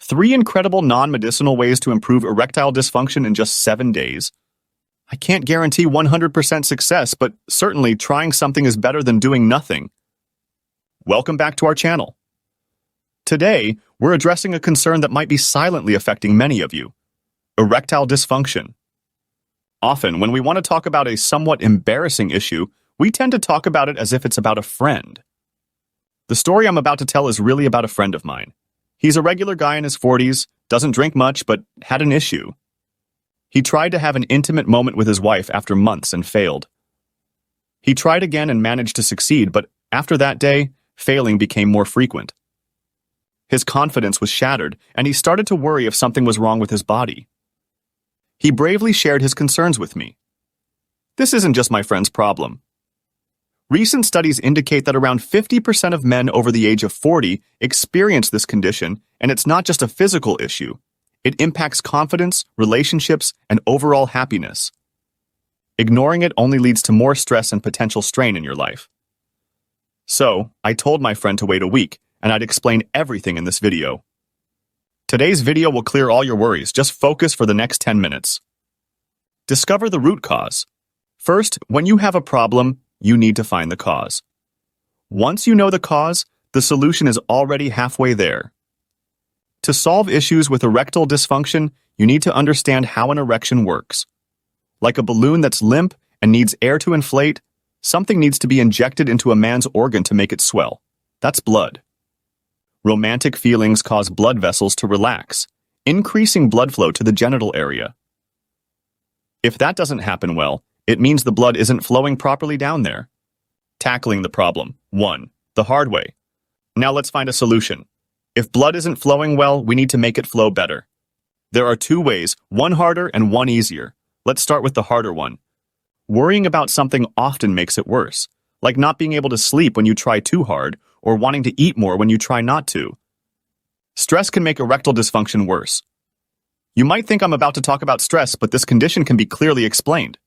3 incredible non-medicinal ways to improve erectile dysfunction in just 7 days. I can't guarantee 100% success, but certainly trying something is better than doing nothing. Welcome back to our channel. Today, we're addressing a concern that might be silently affecting many of you: erectile dysfunction. Often, when we want to talk about a somewhat embarrassing issue, we tend to talk about it as if it's about a friend. The story I'm about to tell is really about a friend of mine. He's a regular guy in his 40s, doesn't drink much, but had an issue. He tried to have an intimate moment with his wife after months and failed. He tried again and managed to succeed, but after that day, failing became more frequent. His confidence was shattered, and he started to worry if something was wrong with his body. He bravely shared his concerns with me. This isn't just my friend's problem. Recent studies indicate that around 50% of men over the age of 40 experience this condition, and it's not just a physical issue. It impacts confidence, relationships, and overall happiness. Ignoring it only leads to more stress and potential strain in your life. So, I told my friend to wait a week, and I'd explain everything in this video. Today's video will clear all your worries. Just focus for the next 10 minutes. Discover the root cause. First, when you have a problem, you need to find the cause. Once you know the cause, the solution is already halfway there. To solve issues with erectile dysfunction, you need to understand how an erection works. Like a balloon that's limp and needs air to inflate, something needs to be injected into a man's organ to make it swell. That's blood. Romantic feelings cause blood vessels to relax, increasing blood flow to the genital area. If that doesn't happen well, it means the blood isn't flowing properly down there. Tackling the problem. 1. The hard way. Now let's find a solution. If blood isn't flowing well, we need to make it flow better. There are 2 ways, one harder and one easier. Let's start with the harder one. Worrying about something often makes it worse, like not being able to sleep when you try too hard, or wanting to eat more when you try not to. Stress can make erectile dysfunction worse. You might think I'm about to talk about stress, but this condition can be clearly explained.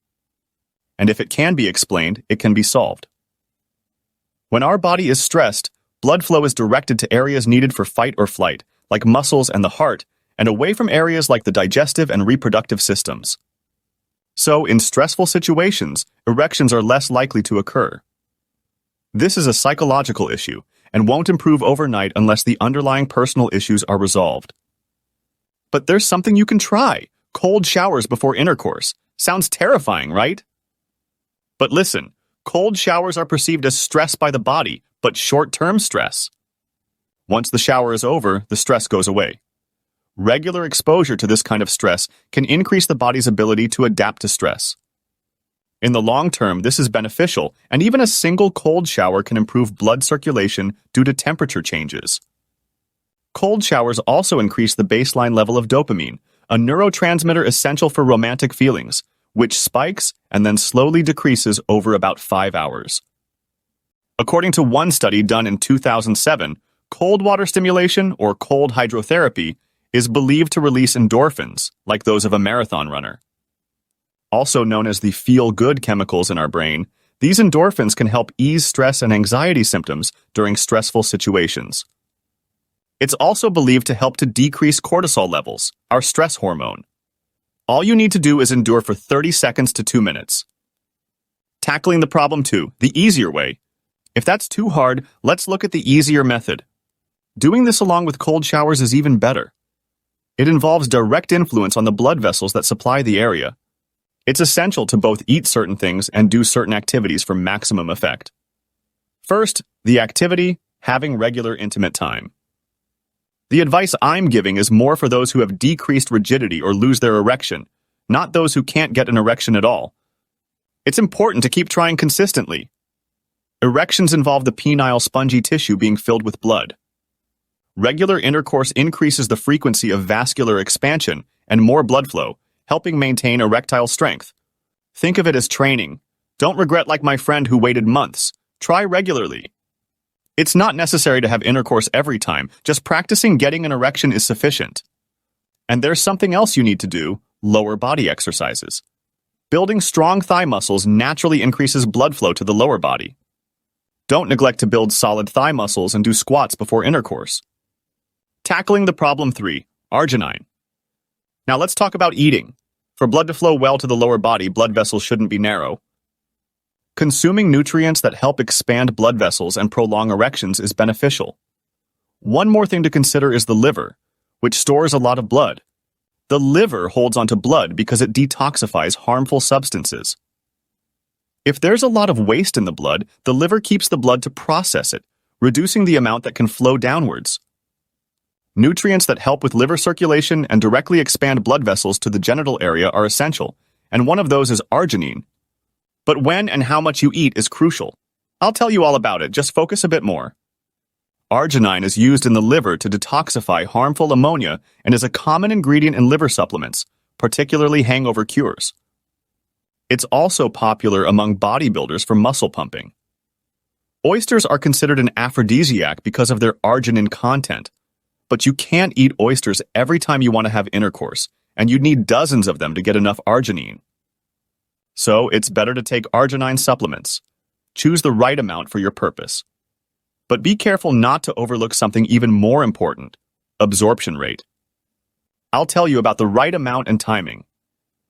And if it can be explained, it can be solved. When our body is stressed, blood flow is directed to areas needed for fight or flight, like muscles and the heart, and away from areas like the digestive and reproductive systems. So, in stressful situations, erections are less likely to occur. This is a psychological issue and won't improve overnight unless the underlying personal issues are resolved. But there's something you can try. Cold showers before intercourse. Sounds terrifying, right? But listen, cold showers are perceived as stress by the body, but short-term stress. Once the shower is over, the stress goes away. Regular exposure to this kind of stress can increase the body's ability to adapt to stress. In the long term, this is beneficial, and even a single cold shower can improve blood circulation due to temperature changes. Cold showers also increase the baseline level of dopamine, a neurotransmitter essential for romantic feelings, which spikes and then slowly decreases over about 5 hours. According to one study done in 2007, cold water stimulation, or cold hydrotherapy, is believed to release endorphins, like those of a marathon runner. Also known as the feel-good chemicals in our brain, these endorphins can help ease stress and anxiety symptoms during stressful situations. It's also believed to help to decrease cortisol levels, our stress hormone. All you need to do is endure for 30 seconds to 2 minutes. Tackling the problem 2, the easier way. If that's too hard, let's look at the easier method. Doing this along with cold showers is even better. It involves direct influence on the blood vessels that supply the area. It's essential to both eat certain things and do certain activities for maximum effect. First, the activity, having regular intimate time. The advice I'm giving is more for those who have decreased rigidity or lose their erection, not those who can't get an erection at all. It's important to keep trying consistently. Erections involve the penile spongy tissue being filled with blood. Regular intercourse increases the frequency of vascular expansion and more blood flow, helping maintain erectile strength. Think of it as training. Don't regret like my friend who waited months. Try regularly. It's not necessary to have intercourse every time. Just practicing getting an erection is sufficient. And there's something else you need to do: lower body exercises. Building strong thigh muscles naturally increases blood flow to the lower body. Don't neglect to build solid thigh muscles and do squats before intercourse. Tackling the problem 3, Arginine. Now let's talk about eating. For blood to flow well to the lower body, blood vessels shouldn't be narrow. Consuming nutrients that help expand blood vessels and prolong erections is beneficial. One more thing to consider is the liver, which stores a lot of blood. The liver holds onto blood because it detoxifies harmful substances. If there's a lot of waste in the blood, the liver keeps the blood to process it, reducing the amount that can flow downwards. Nutrients that help with liver circulation and directly expand blood vessels to the genital area are essential, and one of those is arginine. But when and how much you eat is crucial. I'll tell you all about it, just focus a bit more. Arginine is used in the liver to detoxify harmful ammonia and is a common ingredient in liver supplements, particularly hangover cures. It's also popular among bodybuilders for muscle pumping. Oysters are considered an aphrodisiac because of their arginine content, but you can't eat oysters every time you want to have intercourse, and you'd need dozens of them to get enough arginine. So it's better to take arginine supplements. Choose the right amount for your purpose. But be careful not to overlook something even more important: absorption rate. I'll tell you about the right amount and timing.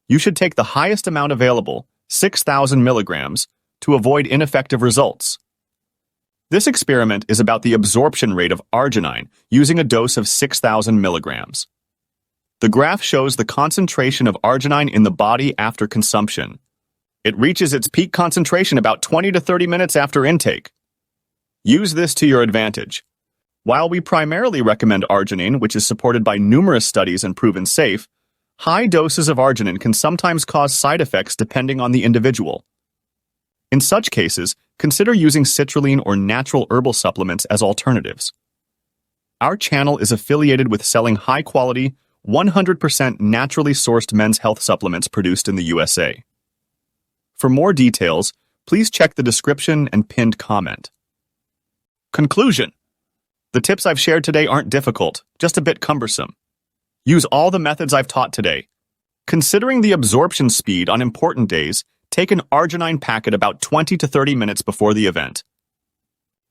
You should take the highest amount available, 6,000 milligrams, to avoid ineffective results. This experiment is about the absorption rate of arginine using a dose of 6,000 milligrams. The graph shows the concentration of arginine in the body after consumption. It reaches its peak concentration about 20 to 30 minutes after intake. Use this to your advantage. While we primarily recommend arginine, which is supported by numerous studies and proven safe, high doses of arginine can sometimes cause side effects depending on the individual. In such cases, consider using citrulline or natural herbal supplements as alternatives. Our channel is affiliated with selling high-quality, 100% naturally sourced men's health supplements produced in the USA. For more details, please check the description and pinned comment. Conclusion: the tips I've shared today aren't difficult, just a bit cumbersome. Use all the methods I've taught today. Considering the absorption speed on important days, take an arginine packet about 20 to 30 minutes before the event.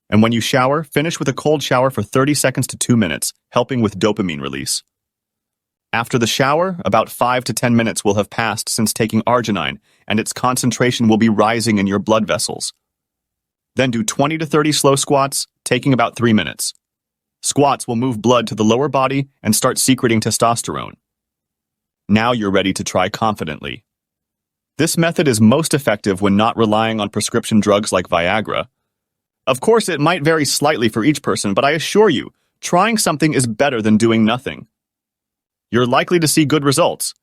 And when you shower, finish with a cold shower for 30 seconds to 2 minutes, helping with dopamine release. After the shower, about 5 to 10 minutes will have passed since taking arginine, and its concentration will be rising in your blood vessels. Then do 20 to 30 slow squats, taking about 3 minutes. Squats will move blood to the lower body and start secreting testosterone. Now you're ready to try confidently. This method is most effective when not relying on prescription drugs like Viagra. Of course, it might vary slightly for each person, but I assure you, trying something is better than doing nothing. You're likely to see good results.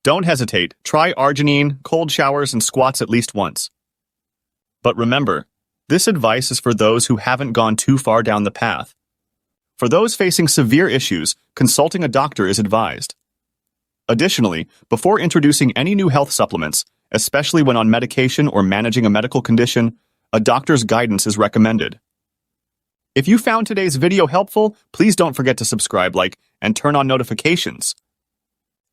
Don't hesitate. Try arginine, cold showers, and squats at least once. But remember, this advice is for those who haven't gone too far down the path. For those facing severe issues, consulting a doctor is advised. Additionally, before introducing any new health supplements, especially when on medication or managing a medical condition, a doctor's guidance is recommended. If you found today's video helpful, please don't forget to subscribe, like, and turn on notifications.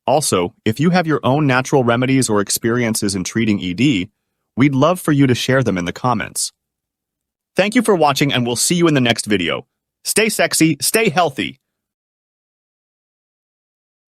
Also, if you have your own natural remedies or experiences in treating ED, we'd love for you to share them in the comments. Thank you for watching, and we'll see you in the next video. Stay sexy, stay healthy,